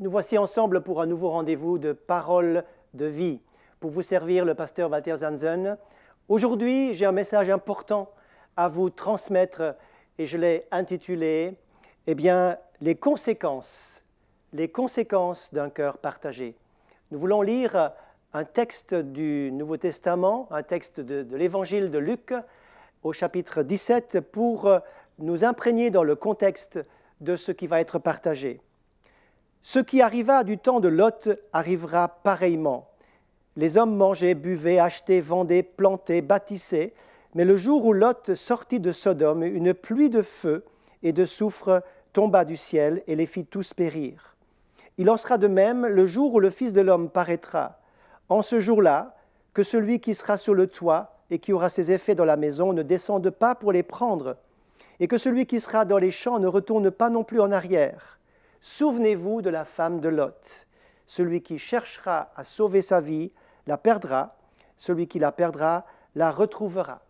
Nous voici ensemble pour un nouveau rendez-vous de Paroles de vie. Pour vous servir, le pasteur Walter Zanzen. Aujourd'hui, j'ai un message important à vous transmettre et je l'ai intitulé « Les conséquences d'un cœur partagé ». Nous voulons lire un texte du Nouveau Testament, un texte de l'Évangile de Luc au chapitre 17 pour nous imprégner dans le contexte de ce qui va être partagé. Ce qui arriva du temps de Lot arrivera pareillement. Les hommes mangeaient, buvaient, achetaient, vendaient, plantaient, bâtissaient. Mais le jour où Lot sortit de Sodome, une pluie de feu et de soufre tomba du ciel et les fit tous périr. Il en sera de même le jour où le Fils de l'homme paraîtra. En ce jour-là, que celui qui sera sur le toit et qui aura ses effets dans la maison ne descende pas pour les prendre, et que celui qui sera dans les champs ne retourne pas non plus en arrière. Souvenez-vous de la femme de Lot. Celui qui cherchera à sauver sa vie la perdra, celui qui la perdra la retrouvera.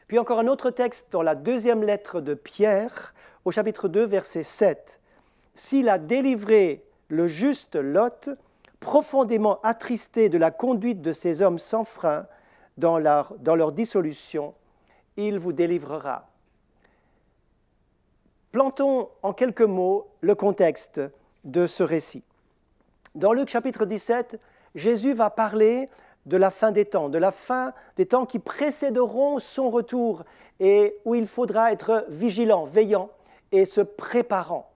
Puis encore un autre texte dans la deuxième lettre de Pierre, au chapitre 2, verset 7. « S'il a délivré le juste Lot, profondément attristé de la conduite de ces hommes sans frein dans leur dissolution, il vous délivrera. » Plantons en quelques mots le contexte de ce récit. Dans Luc chapitre 17, Jésus va parler de la fin des temps qui précéderont son retour et où il faudra être vigilant, veillant et se préparant.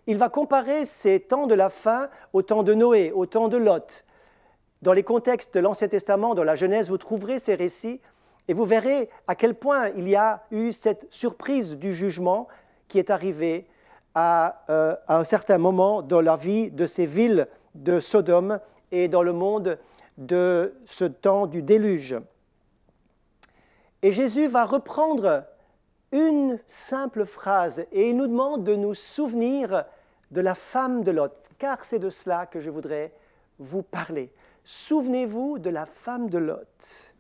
Il va comparer ces temps de la fin au temps de Noé, au temps de Lot. Dans les contextes de l'Ancien Testament, dans la Genèse, vous trouverez ces récits et vous verrez à quel point il y a eu cette surprise du jugement qui est arrivé à un certain moment dans la vie de ces villes de Sodome et dans le monde de ce temps du déluge. Et Jésus va reprendre une simple phrase et il nous demande de nous souvenir de la femme de Lot, car c'est de cela que je voudrais vous parler. Souvenez-vous de la femme de Lot.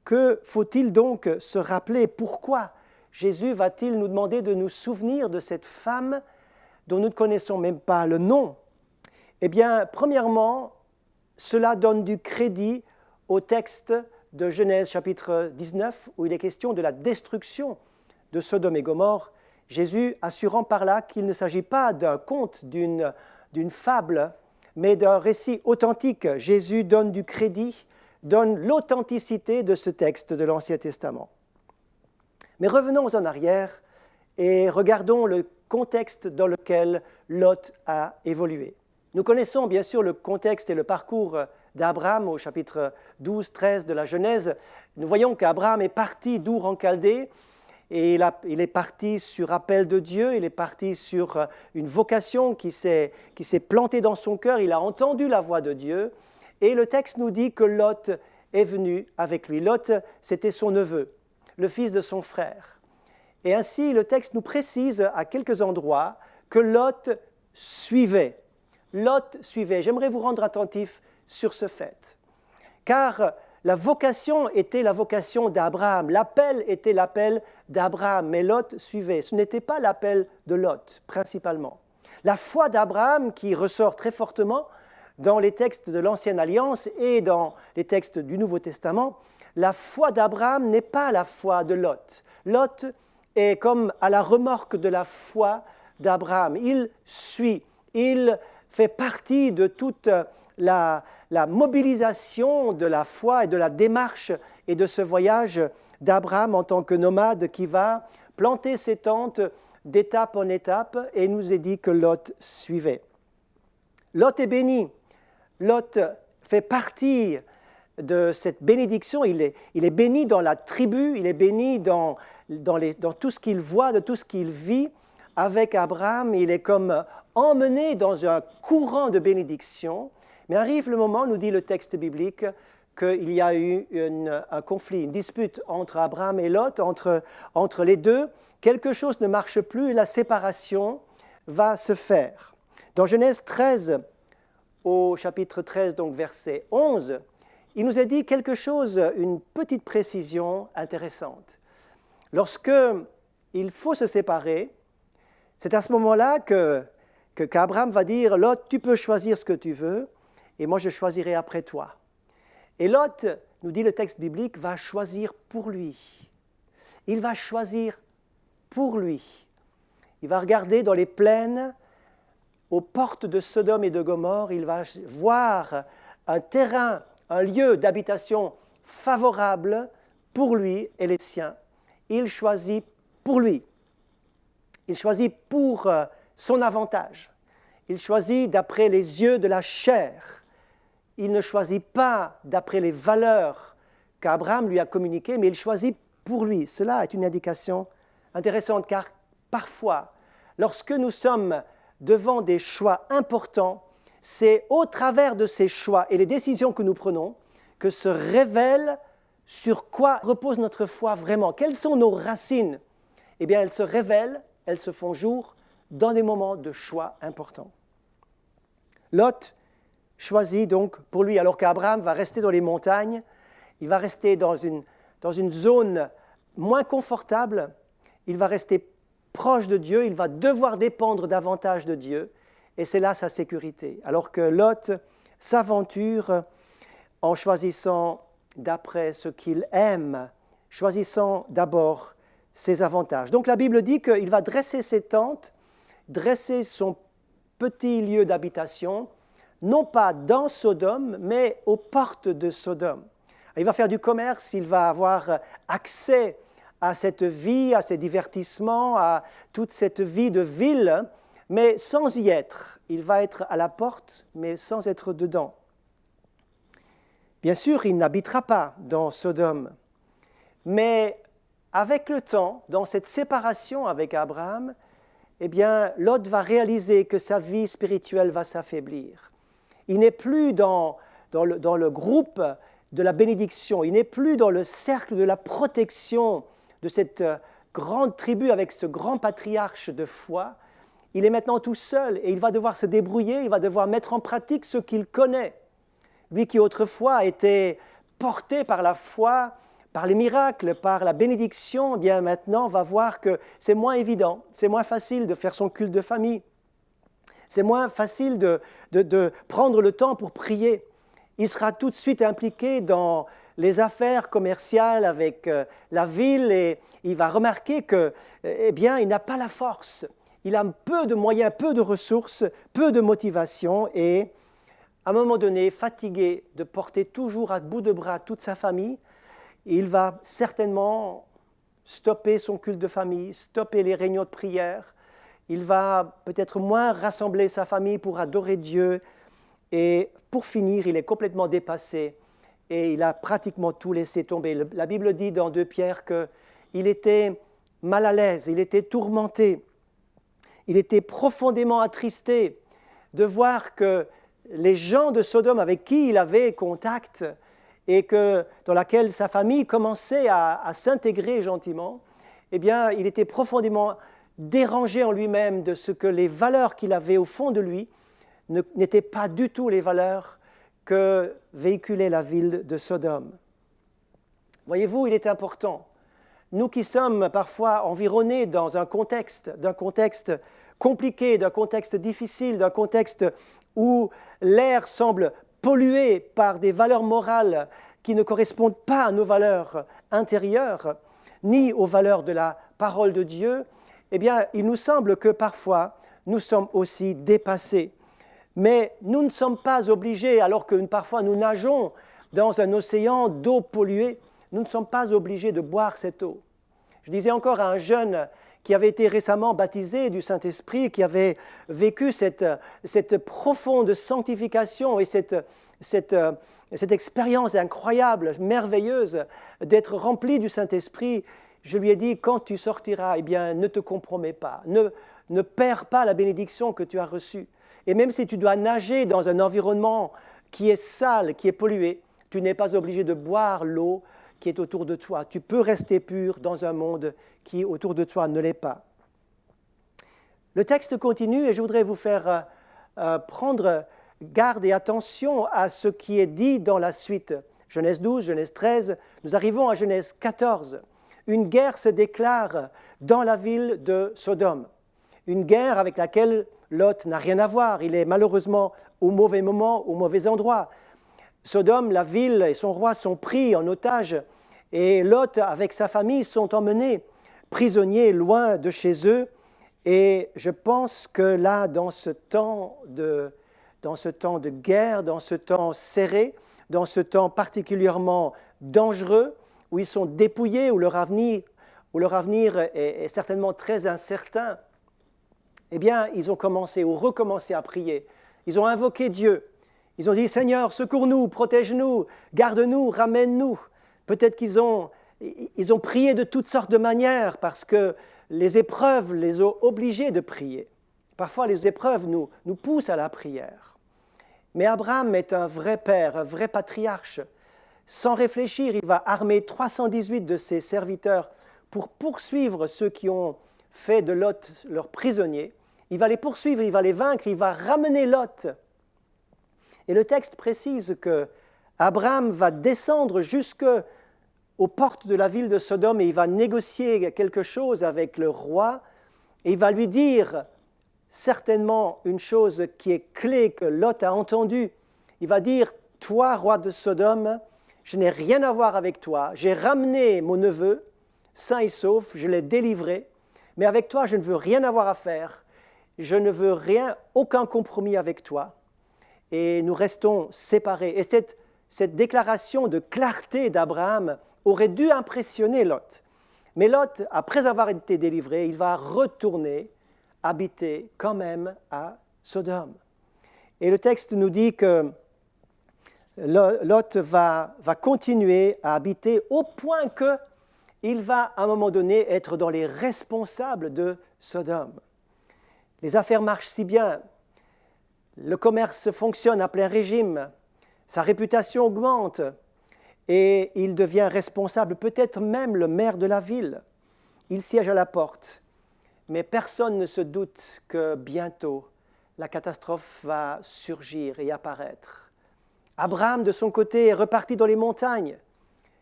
Que faut-il donc se rappeler? Pourquoi Jésus va-t-il nous demander de nous souvenir de cette femme dont nous ne connaissons même pas le nom? Eh bien, premièrement, cela donne du crédit au texte de Genèse chapitre 19 où il est question de la destruction de Sodome et Gomorrhe. Jésus assurant par là qu'il ne s'agit pas d'un conte, d'une fable, mais d'un récit authentique. Jésus donne du crédit, donne l'authenticité de ce texte de l'Ancien Testament. Mais revenons en arrière et regardons le contexte dans lequel Lot a évolué. Nous connaissons bien sûr le contexte et le parcours d'Abraham au chapitre 12-13 de la Genèse. Nous voyons qu'Abraham est parti d'Our en Chaldée et il est parti sur appel de Dieu, il est parti sur une vocation qui s'est plantée dans son cœur, il a entendu la voix de Dieu et le texte nous dit que Lot est venu avec lui. Lot, c'était son neveu, le fils de son frère. Et ainsi, le texte nous précise à quelques endroits que Lot suivait. Lot suivait. J'aimerais vous rendre attentif sur ce fait. Car la vocation était la vocation d'Abraham, l'appel était l'appel d'Abraham, mais Lot suivait. Ce n'était pas l'appel de Lot, principalement. La foi d'Abraham, qui ressort très fortement dans les textes de l'Ancienne Alliance et dans les textes du Nouveau Testament, la foi d'Abraham n'est pas la foi de Lot. Lot est comme à la remorque de la foi d'Abraham. Il suit, il fait partie de toute la mobilisation de la foi et de la démarche et de ce voyage d'Abraham en tant que nomade qui va planter ses tentes d'étape en étape et il nous est dit que Lot suivait. Lot est béni. Lot fait partie de cette bénédiction, il est béni dans la tribu, il est béni dans tout ce qu'il voit, de tout ce qu'il vit. Avec Abraham, il est comme emmené dans un courant de bénédiction. Mais arrive le moment, nous dit le texte biblique, qu'il y a eu un conflit, une dispute entre Abraham et Lot, entre les deux. Quelque chose ne marche plus et la séparation va se faire. Dans Genèse 13, au chapitre 13, donc verset 11, il nous est dit quelque chose, une petite précision intéressante. Lorsque il faut se séparer, c'est à ce moment-là qu'Abraham va dire, Lot, tu peux choisir ce que tu veux, et moi je choisirai après toi. Et Lot, nous dit le texte biblique, va choisir pour lui. Il va choisir pour lui. Il va regarder dans les plaines, aux portes de Sodome et de Gomorrhe, il va voir un terrain, un lieu d'habitation favorable pour lui et les siens. Il choisit pour lui. Il choisit pour son avantage. Il choisit d'après les yeux de la chair. Il ne choisit pas d'après les valeurs qu'Abraham lui a communiquées, mais il choisit pour lui. Cela est une indication intéressante, car parfois, lorsque nous sommes devant des choix importants, c'est au travers de ces choix et les décisions que nous prenons que se révèle sur quoi repose notre foi vraiment. Quelles sont nos racines? Eh bien, elles se révèlent, elles se font jour dans des moments de choix importants. Lot choisit donc pour lui, alors qu'Abraham va rester dans les montagnes, il va rester dans une zone moins confortable, il va rester proche de Dieu, il va devoir dépendre davantage de Dieu, et c'est là sa sécurité. Alors que Lot s'aventure en choisissant d'après ce qu'il aime, choisissant d'abord ses avantages. Donc la Bible dit qu'il va dresser ses tentes, dresser son petit lieu d'habitation, non pas dans Sodome, mais aux portes de Sodome. Il va faire du commerce, il va avoir accès à cette vie, à ces divertissements, à toute cette vie de ville, mais sans y être. Il va être à la porte, mais sans être dedans. Bien sûr, il n'habitera pas dans Sodome, mais avec le temps, dans cette séparation avec Abraham, eh bien, Lot va réaliser que sa vie spirituelle va s'affaiblir. Il n'est plus dans le groupe de la bénédiction, il n'est plus dans le cercle de la protection de cette grande tribu avec ce grand patriarche de foi. Il est maintenant tout seul et il va devoir se débrouiller, il va devoir mettre en pratique ce qu'il connaît. Lui qui autrefois a été porté par la foi, par les miracles, par la bénédiction, eh bien maintenant va voir que c'est moins évident, c'est moins facile de faire son culte de famille. C'est moins facile de prendre le temps pour prier. Il sera tout de suite impliqué dans les affaires commerciales avec la ville et il va remarquer que, eh bien, il n'a pas la force. Il a peu de moyens, peu de ressources, peu de motivation et, à un moment donné, fatigué de porter toujours à bout de bras toute sa famille, il va certainement stopper son culte de famille, stopper les réunions de prière. Il va peut-être moins rassembler sa famille pour adorer Dieu. Et pour finir, il est complètement dépassé et il a pratiquement tout laissé tomber. La Bible dit dans 2 Pierre qu'il était mal à l'aise, il était tourmenté, il était profondément attristé de voir que les gens de Sodome avec qui il avait contact et dans laquelle sa famille commençait à s'intégrer gentiment, eh bien, il était profondément dérangé en lui-même de ce que les valeurs qu'il avait au fond de lui n'étaient pas du tout les valeurs que véhiculait la ville de Sodome. Voyez-vous, il est important, nous qui sommes parfois environnés d'un contexte compliqué, d'un contexte difficile, d'un contexte où l'air semble pollué par des valeurs morales qui ne correspondent pas à nos valeurs intérieures, ni aux valeurs de la parole de Dieu, eh bien, il nous semble que parfois, nous sommes aussi dépassés. Mais nous ne sommes pas obligés, alors que parfois nous nageons dans un océan d'eau polluée, nous ne sommes pas obligés de boire cette eau. Je disais encore à un jeune qui avait été récemment baptisé du Saint-Esprit, qui avait vécu cette profonde sanctification et cette expérience incroyable, merveilleuse d'être rempli du Saint-Esprit, je lui ai dit, quand tu sortiras, eh bien, ne te compromets pas, ne perds pas la bénédiction que tu as reçue. Et même si tu dois nager dans un environnement qui est sale, qui est pollué, tu n'es pas obligé de boire l'eau qui est autour de toi. Tu peux rester pur dans un monde qui, autour de toi, ne l'est pas. Le texte continue et je voudrais vous faire prendre garde et attention à ce qui est dit dans la suite. Genèse 12, Genèse 13, nous arrivons à Genèse 14. Une guerre se déclare dans la ville de Sodome. Une guerre avec laquelle Lot n'a rien à voir. Il est malheureusement au mauvais moment, au mauvais endroit. Sodome, la ville et son roi sont pris en otage et Lot, avec sa famille, sont emmenés prisonniers loin de chez eux. Et je pense que là, dans ce temps de guerre, dans ce temps serré, dans ce temps particulièrement dangereux, où ils sont dépouillés, où leur avenir est certainement très incertain, eh bien, ils ont commencé ou recommencé à prier. Ils ont invoqué Dieu. Ils ont dit, Seigneur, secours-nous, protège-nous, garde-nous, ramène-nous. Peut-être qu'ils ont prié de toutes sortes de manières parce que les épreuves les ont obligés de prier. Parfois, les épreuves nous poussent à la prière. Mais Abraham est un vrai père, un vrai patriarche. Sans réfléchir, il va armer 318 de ses serviteurs pour poursuivre ceux qui ont fait de Lot leur prisonnier. Il va les poursuivre, il va les vaincre, il va ramener Lot. Et le texte précise que Abraham va descendre jusqu'aux portes de la ville de Sodome et il va négocier quelque chose avec le roi et il va lui dire certainement une chose qui est clé que Lot a entendue. Il va dire, toi, roi de Sodome, je n'ai rien à voir avec toi, j'ai ramené mon neveu, sain et sauf, je l'ai délivré, mais avec toi, je ne veux rien avoir à faire, je ne veux aucun compromis avec toi, et nous restons séparés. Et cette déclaration de clarté d'Abraham aurait dû impressionner Lot. Mais Lot, après avoir été délivré, il va retourner habiter quand même à Sodome. Et le texte nous dit que Lot va continuer à habiter au point qu'il va à un moment donné être dans les responsables de Sodome. Les affaires marchent si bien, le commerce fonctionne à plein régime, sa réputation augmente et il devient responsable, peut-être même le maire de la ville. Il siège à la porte, mais personne ne se doute que bientôt la catastrophe va surgir et apparaître. Abraham, de son côté, est reparti dans les montagnes,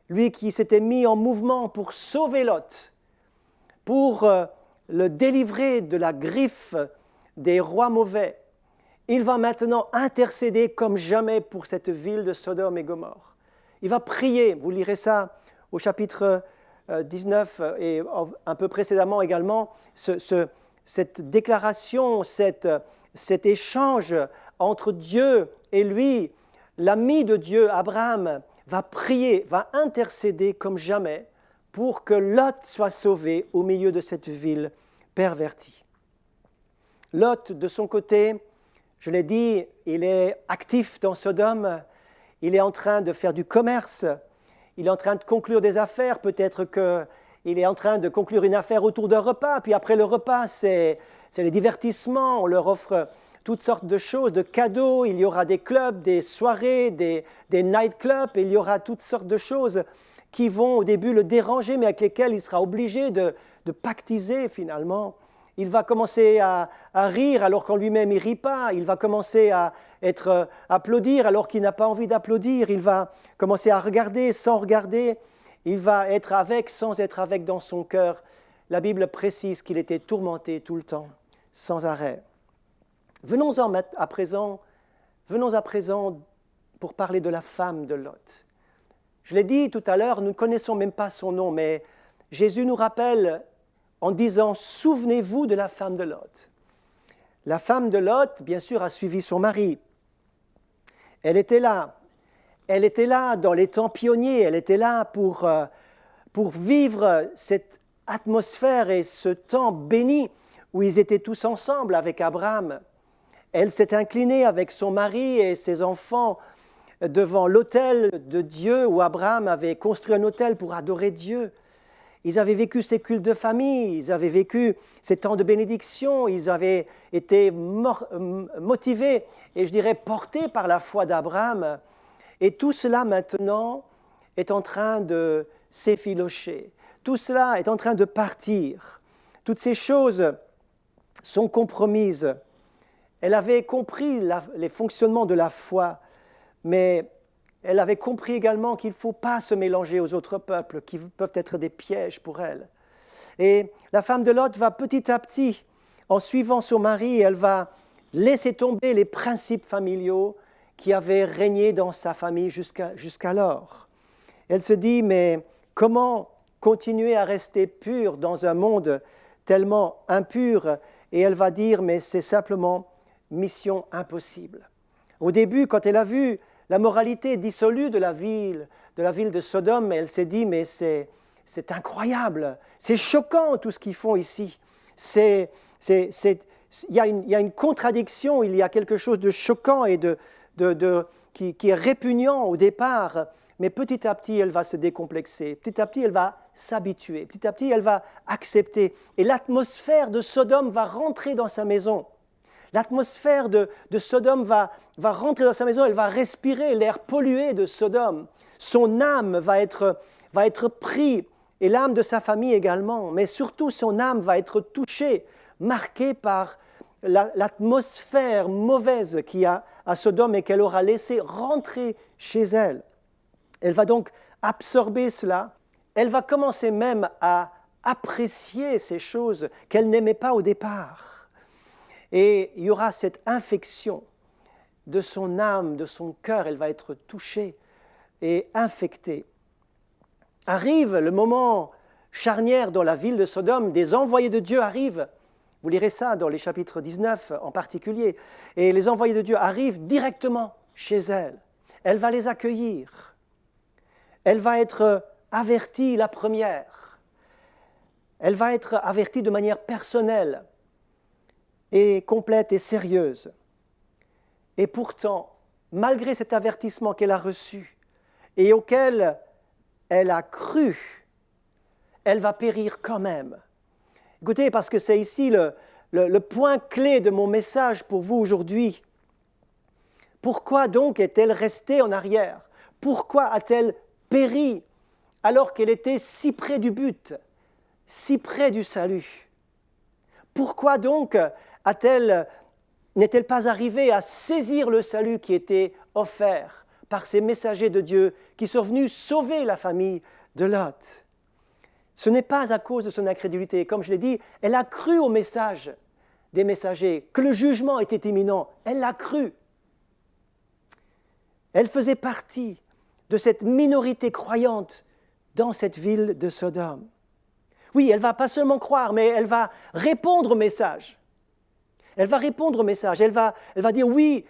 lui qui s'était mis en mouvement pour sauver Lot, pour le délivrer de la griffe des rois mauvais. Il va maintenant intercéder comme jamais pour cette ville de Sodome et Gomorrhe. Il va prier, vous lirez ça au chapitre 19 et un peu précédemment également, cette déclaration, cet échange entre Dieu et lui, l'ami de Dieu, Abraham, va prier, va intercéder comme jamais pour que Lot soit sauvé au milieu de cette ville pervertie. Lot, de son côté, je l'ai dit, il est actif dans Sodome, il est en train de faire du commerce, il est en train de conclure des affaires, peut-être qu'il est en train de conclure une affaire autour d'un repas, puis après le repas, c'est les divertissements, on leur offre toutes sortes de choses, de cadeaux, il y aura des clubs, des soirées, des nightclubs, il y aura toutes sortes de choses qui vont au début le déranger, mais avec lesquelles il sera obligé de pactiser finalement. Il va commencer à rire alors qu'en lui-même il ne rit pas. Il va commencer à applaudir alors qu'il n'a pas envie d'applaudir. Il va commencer à regarder sans regarder. Il va être avec sans être avec dans son cœur. La Bible précise qu'il était tourmenté tout le temps, sans arrêt. Venons à présent pour parler de la femme de Lot. Je l'ai dit tout à l'heure, nous ne connaissons même pas son nom, mais Jésus nous rappelle en disant « Souvenez-vous de la femme de Lot ». La femme de Lot, bien sûr, a suivi son mari. Elle était là dans les temps pionniers, elle était là pour vivre cette atmosphère et ce temps béni où ils étaient tous ensemble avec Abraham. Elle s'est inclinée avec son mari et ses enfants devant l'autel de Dieu où Abraham avait construit un autel pour adorer Dieu. Ils avaient vécu ces cultes de famille, ils avaient vécu ces temps de bénédiction, ils avaient été motivés et je dirais portés par la foi d'Abraham. Et tout cela maintenant est en train de s'effilocher. Tout cela est en train de partir. Toutes ces choses sont compromises. Elle avait compris les fonctionnements de la foi, mais elle avait compris également qu'il ne faut pas se mélanger aux autres peuples qui peuvent être des pièges pour elle. Et la femme de Lot va petit à petit en suivant son mari, elle va laisser tomber les principes familiaux qui avaient régné dans sa famille jusqu'alors. Elle se dit, mais comment continuer à rester pure dans un monde tellement impur? Et elle va dire, mais c'est simplement mission impossible. Au début, quand elle a vu la moralité dissolue de la ville de Sodome, elle s'est dit, mais c'est incroyable, c'est choquant tout ce qu'ils font ici. Il y a une contradiction, il y a quelque chose de choquant et qui est répugnant au départ, mais petit à petit, elle va se décomplexer. Petit à petit, elle va s'habituer. Petit à petit, elle va accepter. Et l'atmosphère de Sodome va rentrer dans sa maison. L'atmosphère de Sodome va rentrer dans sa maison, elle va respirer l'air pollué de Sodome. Son âme va être prise, et l'âme de sa famille également, mais surtout son âme va être touchée, marquée par l'atmosphère mauvaise qu'il y a à Sodome et qu'elle aura laissé rentrer chez elle. Elle va donc absorber cela, elle va commencer même à apprécier ces choses qu'elle n'aimait pas au départ. Et il y aura cette infection de son âme, de son cœur, elle va être touchée et infectée. Arrive le moment charnière dans la ville de Sodome, des envoyés de Dieu arrivent. Vous lirez ça dans les chapitres 19 en particulier. Et les envoyés de Dieu arrivent directement chez elle. Elle va les accueillir. Elle va être avertie la première. Elle va être avertie de manière personnelle et complète et sérieuse. Et pourtant, malgré cet avertissement qu'elle a reçu et auquel elle a cru, elle va périr quand même. Écoutez, parce que c'est ici le point clé de mon message pour vous aujourd'hui. Pourquoi donc est-elle restée en arrière? Pourquoi a-t-elle péri alors qu'elle était si près du but, si près du salut? Pourquoi donc n'est-elle pas arrivée à saisir le salut qui était offert par ces messagers de Dieu qui sont venus sauver la famille de Lot? Ce n'est pas à cause de son incrédulité. Comme je l'ai dit, elle a cru au message des messagers, que le jugement était imminent. Elle l'a cru. Elle faisait partie de cette minorité croyante dans cette ville de Sodome. Oui, elle ne va pas seulement croire, mais elle va répondre au message. Elle va répondre au message. Elle va dire, oui,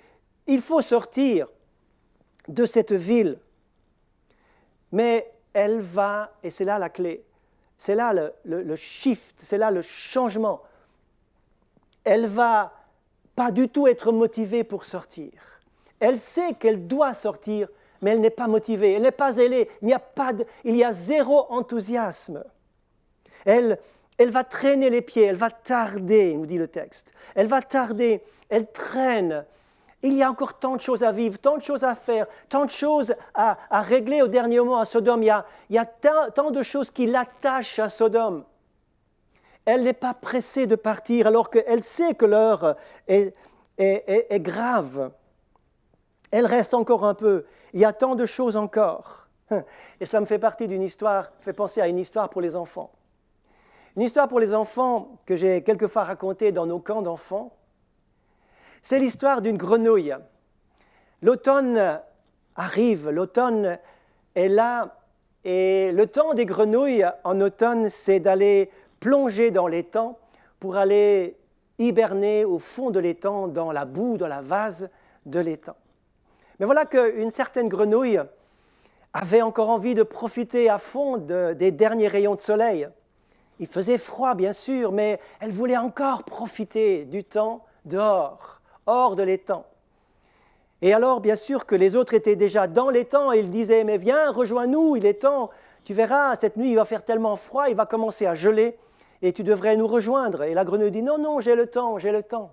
il faut sortir de cette ville. Mais elle va, et c'est là la clé, c'est là le shift, c'est là le changement. Elle va pas du tout être motivée pour sortir. Elle sait qu'elle doit sortir, mais elle n'est pas motivée, elle n'est pas zélée, il y a zéro enthousiasme. Elle va traîner les pieds, elle va tarder, nous dit le texte. Elle va tarder, elle traîne. Il y a encore tant de choses à vivre, tant de choses à faire, tant de choses à régler au dernier moment à Sodome. Il y a tant de choses qui l'attachent à Sodome. Elle n'est pas pressée de partir alors qu'elle sait que l'heure est grave. Elle reste encore un peu. Il y a tant de choses encore. Et cela me fait penser à une histoire pour les enfants. Une histoire pour les enfants que j'ai quelquefois racontée dans nos camps d'enfants. C'est l'histoire d'une grenouille. L'automne arrive, l'automne est là, et le temps des grenouilles en automne, c'est d'aller plonger dans l'étang pour aller hiberner au fond de l'étang, dans la boue, dans la vase de l'étang. Mais voilà qu'une certaine grenouille avait encore envie de profiter à fond des derniers rayons de soleil. Il faisait froid, bien sûr, mais elle voulait encore profiter du temps dehors, hors de l'étang. Et alors, bien sûr, que les autres étaient déjà dans l'étang et ils disaient « Mais viens, rejoins-nous, il est temps. Tu verras, cette nuit, il va faire tellement froid, il va commencer à geler et tu devrais nous rejoindre. » Et la grenouille dit « Non, non, j'ai le temps, j'ai le temps. »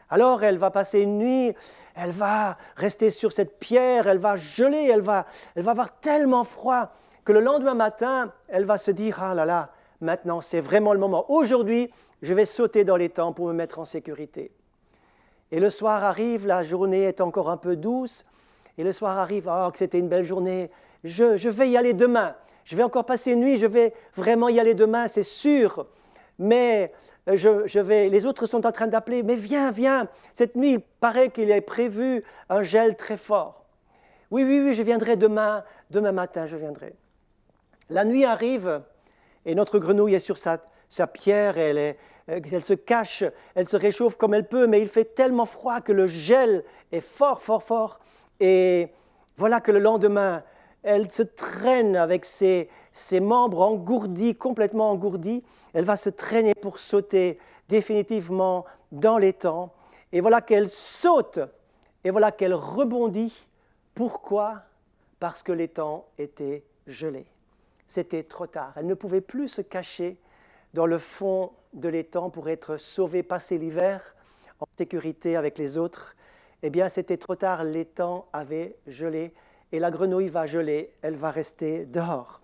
Alors, elle va passer une nuit, elle va rester sur cette pierre, elle va geler, elle va avoir tellement froid que le lendemain matin, elle va se dire « Ah là là, maintenant, c'est vraiment le moment. Aujourd'hui, je vais sauter dans l'étang pour me mettre en sécurité. » Et le soir arrive, la journée est encore un peu douce, et le soir arrive, oh, que c'était une belle journée, je vais y aller demain, je vais encore passer une nuit, je vais vraiment y aller demain, c'est sûr. mais les autres sont en train d'appeler, mais viens, viens, cette nuit, il paraît qu'il est prévu un gel très fort. Oui, oui, oui, je viendrai demain matin, je viendrai. La nuit arrive et notre grenouille est sur sa pierre, elle se cache, elle se réchauffe comme elle peut, mais il fait tellement froid que le gel est fort, fort, fort. Et voilà que le lendemain, elle se traîne avec ses membres engourdis, complètement engourdis. Elle va se traîner pour sauter définitivement dans l'étang. Et voilà qu'elle saute, et voilà qu'elle rebondit. Pourquoi ? Parce que l'étang était gelé. C'était trop tard. Elle ne pouvait plus se cacher dans le fond de l'étang pour être sauvée, passer l'hiver en sécurité avec les autres. Eh bien, c'était trop tard. L'étang avait gelé. Et la grenouille va geler, elle va rester dehors.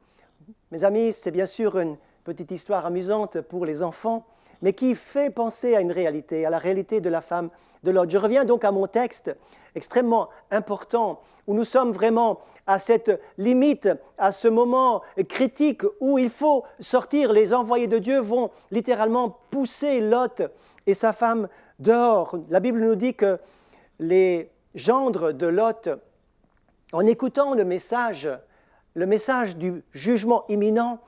Mes amis, c'est bien sûr une petite histoire amusante pour les enfants, mais qui fait penser à une réalité, à la réalité de la femme de Lot. Je reviens donc à mon texte extrêmement important, où nous sommes vraiment à cette limite, à ce moment critique où il faut sortir. Les envoyés de Dieu vont littéralement pousser Lot et sa femme dehors. La Bible nous dit que les gendres de Lot, en écoutant le message du jugement imminent,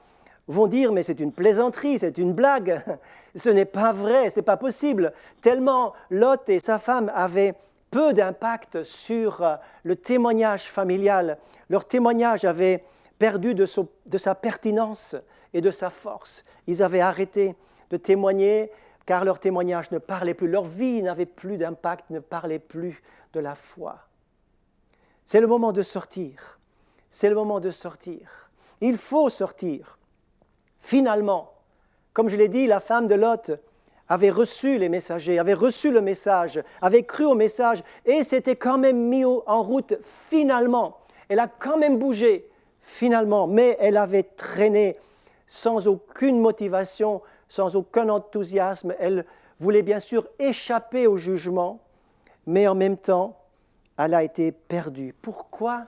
vont dire « mais c'est une plaisanterie, c'est une blague, ce n'est pas vrai, ce n'est pas possible ». Tellement Lot et sa femme avaient peu d'impact sur le témoignage familial. Leur témoignage avait perdu de sa pertinence et de sa force. Ils avaient arrêté de témoigner car leur témoignage ne parlait plus, leur vie n'avait plus d'impact, ne parlait plus de la foi. C'est le moment de sortir. C'est le moment de sortir. Il faut sortir. Finalement, comme je l'ai dit, la femme de Lot avait reçu les messagers, avait reçu le message, avait cru au message et s'était quand même mis en route finalement. Elle a quand même bougé finalement, mais elle avait traîné sans aucune motivation, sans aucun enthousiasme. Elle voulait bien sûr échapper au jugement, mais en même temps, elle a été perdue. Pourquoi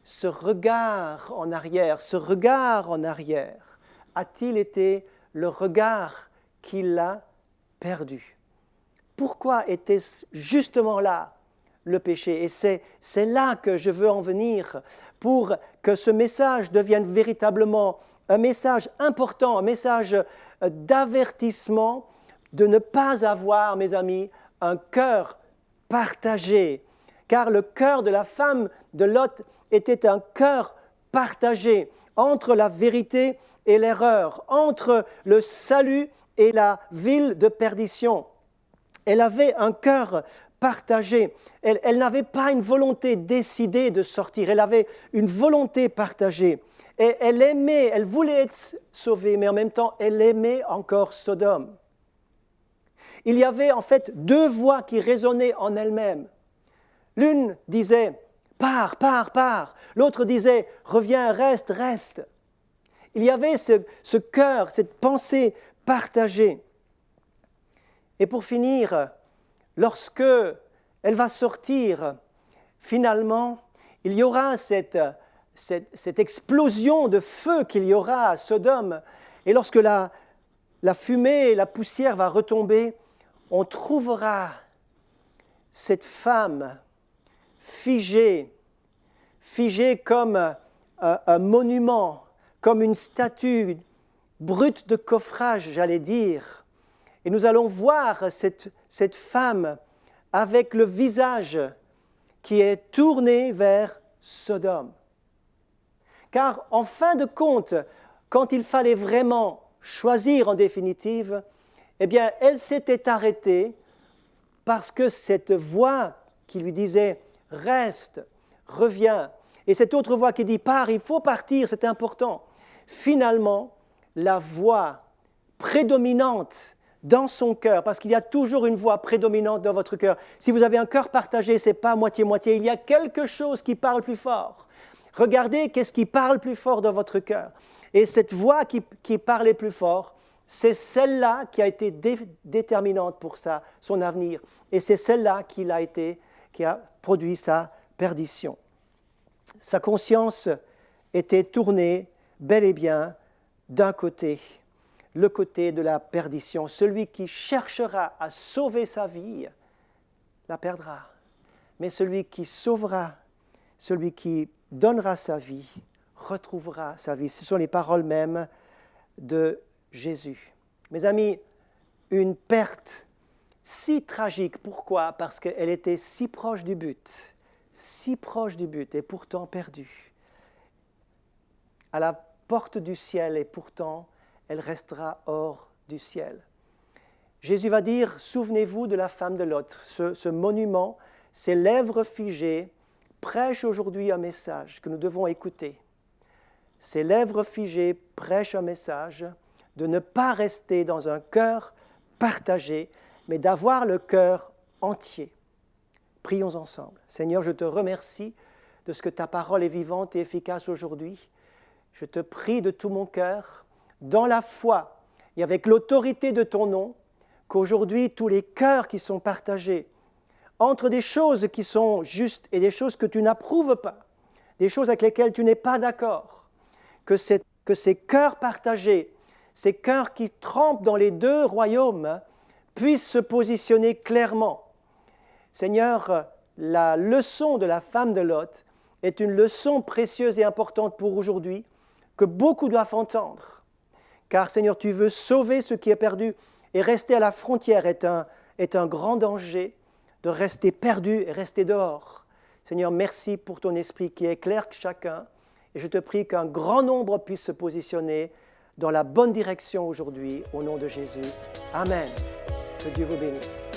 ce regard en arrière a-t-il été le regard qui l'a perdu? Pourquoi était-ce justement là le péché? Et c'est là que je veux en venir pour que ce message devienne véritablement un message important, un message d'avertissement de ne pas avoir, mes amis, un cœur partagé. Car le cœur de la femme de Lot était un cœur partagé entre la vérité et l'erreur, entre le salut et la ville de perdition. Elle avait un cœur partagé. Elle n'avait pas une volonté décidée de sortir, elle avait une volonté partagée. Et elle aimait, elle voulait être sauvée, mais en même temps, elle aimait encore Sodome. Il y avait en fait deux voix qui résonnaient en elle-même. L'une disait « pars, pars, pars ». L'autre disait « reviens, reste, reste ». Il y avait ce cœur, cette pensée partagée. Et pour finir, lorsque elle va sortir, finalement, il y aura cette explosion de feu qu'il y aura à Sodome. Et lorsque la fumée et la poussière va retomber, on trouvera cette femme figée comme un monument, comme une statue brute de coffrage, j'allais dire. Et nous allons voir cette femme avec le visage qui est tourné vers Sodome. Car en fin de compte, quand il fallait vraiment choisir en définitive, eh bien, elle s'était arrêtée parce que cette voix qui lui disait « reste, reviens », et cette autre voix qui dit « pars, il faut partir, c'est important », finalement, la voix prédominante dans son cœur, parce qu'il y a toujours une voix prédominante dans votre cœur. Si vous avez un cœur partagé, ce n'est pas moitié-moitié, il y a quelque chose qui parle plus fort. Regardez qu'est-ce qui parle plus fort dans votre cœur. Et cette voix qui parlait plus fort, c'est celle-là qui a été déterminante pour son avenir. Et c'est celle-là qui a produit sa perdition. Sa conscience était tournée bel et bien d'un côté. le côté de la perdition. Celui qui cherchera à sauver sa vie la perdra. Mais celui qui sauvera, celui qui donnera sa vie, retrouvera sa vie. Ce sont les paroles mêmes de Jésus. Mes amis, une perte si tragique. Pourquoi? Parce qu'elle était si proche du but et pourtant perdue. À la porte du ciel et pourtant elle restera hors du ciel. Jésus va dire, souvenez-vous de la femme de Lot. Ce monument, ces lèvres figées, prêche aujourd'hui un message que nous devons écouter. Ces lèvres figées prêchent un message de ne pas rester dans un cœur partagé, mais d'avoir le cœur entier. Prions ensemble. Seigneur, je te remercie de ce que ta parole est vivante et efficace aujourd'hui. Je te prie de tout mon cœur, dans la foi et avec l'autorité de ton nom, qu'aujourd'hui tous les cœurs qui sont partagés entre des choses qui sont justes et des choses que tu n'approuves pas, des choses avec lesquelles tu n'es pas d'accord, que ces cœurs partagés, ces cœurs qui trempent dans les deux royaumes, puissent se positionner clairement. Seigneur, la leçon de la femme de Lot est une leçon précieuse et importante pour aujourd'hui, que beaucoup doivent entendre. Car, Seigneur, tu veux sauver ce qui est perdu, et rester à la frontière est un grand danger de rester perdu et rester dehors. Seigneur, merci pour ton esprit qui éclaire chacun, et je te prie qu'un grand nombre puisse se positionner dans la bonne direction aujourd'hui, au nom de Jésus. Amen. Que Dieu vous bénisse.